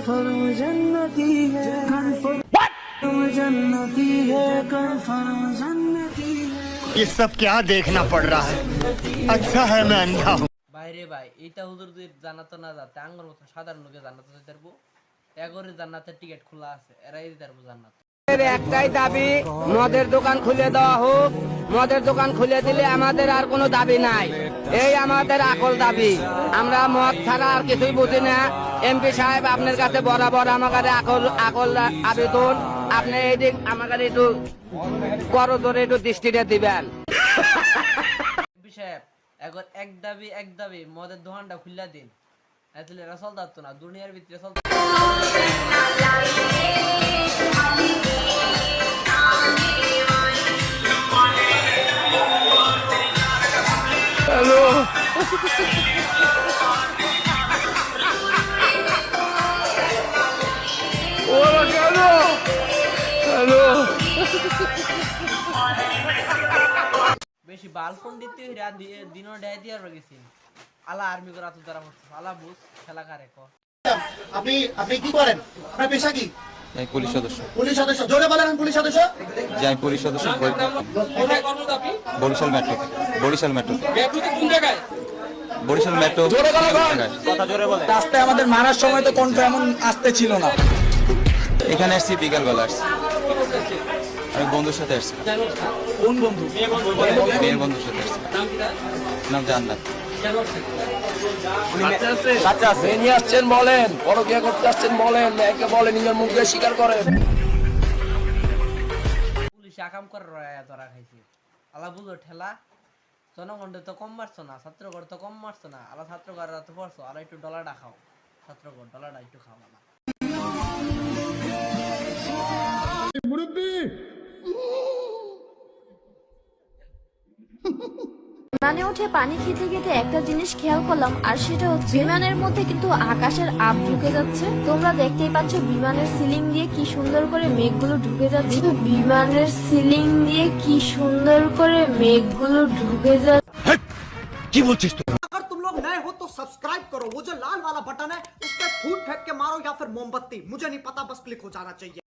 Confirm जन्नती है, confirm जन्नती है, कन्फर्म जन्नती है। ये सब क्या देखना पड़ रहा है? अच्छा है मैं अंधा हूँ। বাইরে ভাই এইটা হুজুর যদি জান্নাত না যাতে আঙ্গুর মতো সাধারণ লোকে জান্নাত যেতে পারবো এগরে জান্নাতের টিকিট খোলা আছে এরাই দিতে পারবো জান্নাত। একটাই দাবি, মদের দোকান খুলে দেওয়া হোক। মদের দোকান খুলে দিলে আমাদের আর কোনো দাবি নাই, এই আমাদের আকল দাবি। আমরা মদ ছাড়া আর কিছুই বুঝি না। এমপি সাহেব আপনার কাছে বরাবর আমার আকল আবেদন, আপনি এই দিক আমার একটু করজোরে একটু দৃষ্টিটা দিবেন। এমপি সাহেব এগর এক দাবি মদের দোকানটা খুলে দিন, এতলে এরা চলতো না দুনিয়ার ভিতরে চলতো। হ্যালো ওরা কেন? হ্যালো বেশি বালফোন দিতে দিনও ডাই দিয়ে গেছি আলা আর্মি করা তো দ্বারা হচ্ছে আলা বুঝ খেলা কারে ক। আপনি আপনি কি করেন? আপনার পেশা কি? আমি পুলিশ সদস্য। পুলিশ সদস্য। জোরে বলেন পুলিশ সদস্য। যে আমি পুলিশ সদস্য Barishal metro. Barishal metro. Barishal metro. কথা জোরে বলেন। রাস্তায় আমাদের মারার সময় তো কণ্ঠ এমন আসতে ছিল না। এখানে আসছি বিকালবেলা আসছি, আমি বন্ধুর সাথে আসছি। কোন বন্ধু? মেয়ের বন্ধুর সাথে আসছি, নাম জান্নাত। নিয়ে আসছেন বলেন, পরকিয়া করতে আসছেন বলেন, একে বলে নিজের মুখ দিয়ে স্বীকার করেন। পুলিশ আকাম করে রয়া ধরা খাইছে আলা বুঝো ঠেলা। জনগণে তো কম মারছো না, ছাত্রগণ তো কম মারছো না, আলা ছাত্রগণরা তো পড়ছো, আলা একটু ডলারটা খাও, ছাত্রগণ ডলারটা একটু খাও না। বিমানে উঠে পানি খেতে খেতে একটা জিনিস খেয়াল করলাম, আর সেটা হচ্ছে বিমানের মধ্যে কিন্তু আকাশের আপ ঢুকে যাচ্ছে। তোমরা দেখতেই পাচ্ছ বিমানের সিলিং দিয়ে কি সুন্দর করে মেঘগুলো ঢুকে যাচ্ছে। বিমানের সিলিং দিয়ে কি সুন্দর করে মেঘগুলো ঢুকে যাচ্ছে। কি বলছিস তুই? अगर तुम लोग नए हो तो सब्सक्राइब करो, वो जो लाल वाला बटन है उस पर फूट फेंक के मारो या फिर मोमबत्ती, मुझे नहीं पता, बस क्लिक हो जाना चाहिए।